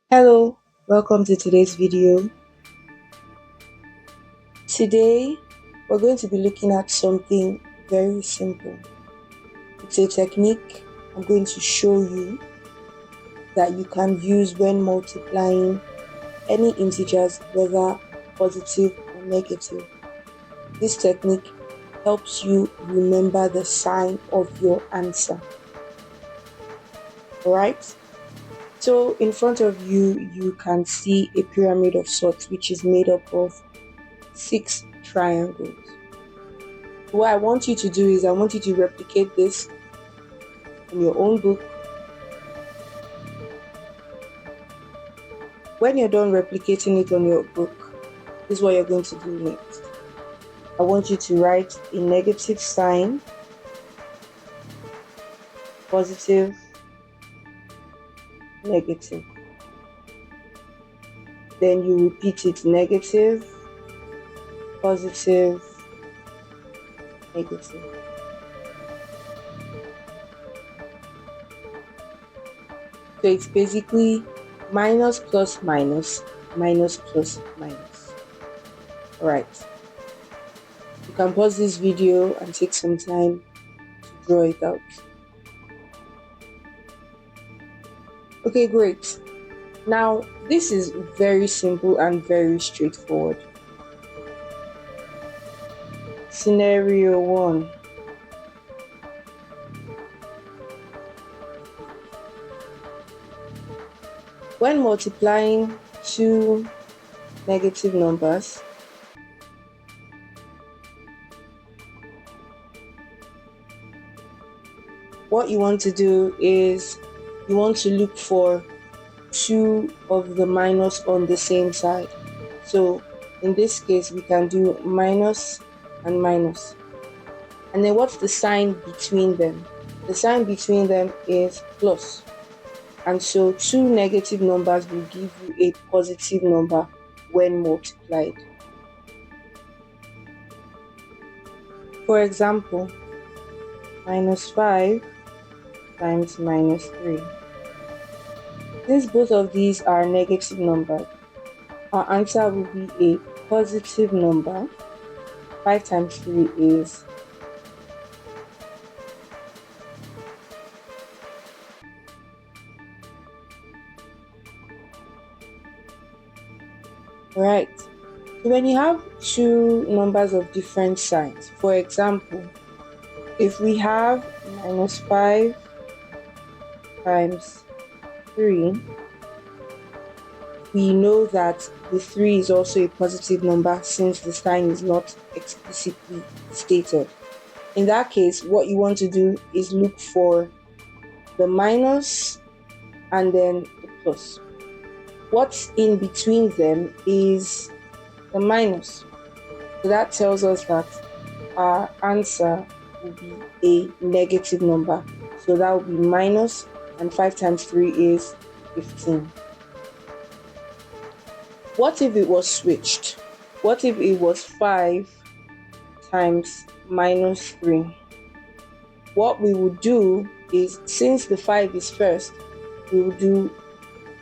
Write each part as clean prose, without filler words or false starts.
Hello, welcome to today's video. Today, we're going to be looking at something very simple. It's a technique I'm going to show you that you can use when multiplying any integers, whether positive or negative. This technique helps you remember the sign of your answer. Alright? So in front of you, you can see a pyramid of sorts which is made up of 6 triangles. What I want you to do is I want you to replicate this in your own book. When you're done replicating it on your book, this is what you're going to do next. I want you to write a negative sign, positive, negative. Then you repeat it: negative, positive, negative. So it's basically minus plus minus, minus plus minus. Alright. You can pause this video and take some time to draw it out. Okay, great. Now, this is very simple and very straightforward. Scenario 1. When multiplying two negative numbers, what you want to do is you want to look for two of the minus on the same side. So in this case, we can do minus and minus. And then what's the sign between them? The sign between them is plus. And so two negative numbers will give you a positive number when multiplied. For example, minus 5 times minus 3. Since both of these are negative numbers, our answer will be a positive number. 5 times 3 is 5. Right. So when you have two numbers of different signs, for example, if we have minus 5 times 3, we know that the 3 is also a positive number since the sign is not explicitly stated. In that case, what you want to do is look for the minus and then the plus. What's in between them is the minus. So that tells us that our answer will be a negative number. So that will be minus, and 5 times 3 is 15. What if it was switched? What if it was 5 times minus 3? What we would do is, since the 5 is first, we will do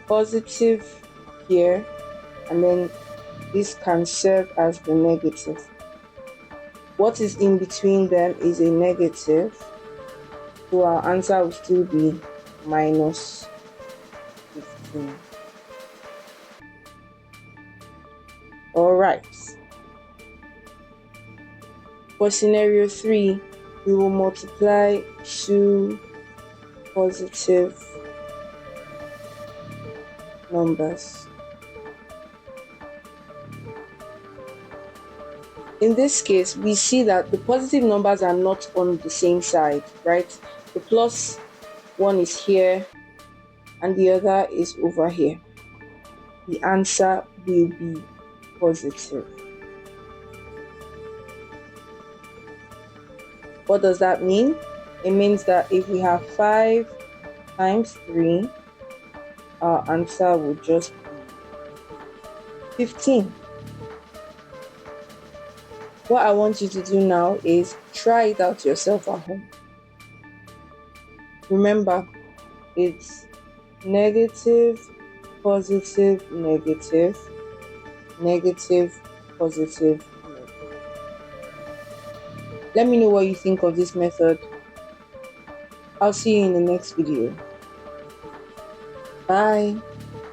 positive here, and then this can serve as the negative. What is in between them is a negative, so our answer will still be minus 15. Alright. For scenario 3, we will multiply two positive numbers. In this case, we see that the positive numbers are not on the same side, right? The plus one is here and the other is over here. The answer will be positive. What does that mean? It means that if we have 5 times 3, our answer will just be 15. What I want you to do now is try it out yourself at home. Remember, it's negative positive, negative, negative, positive, negative. Let me know what you think of this method. I'll see you in the next video. Bye.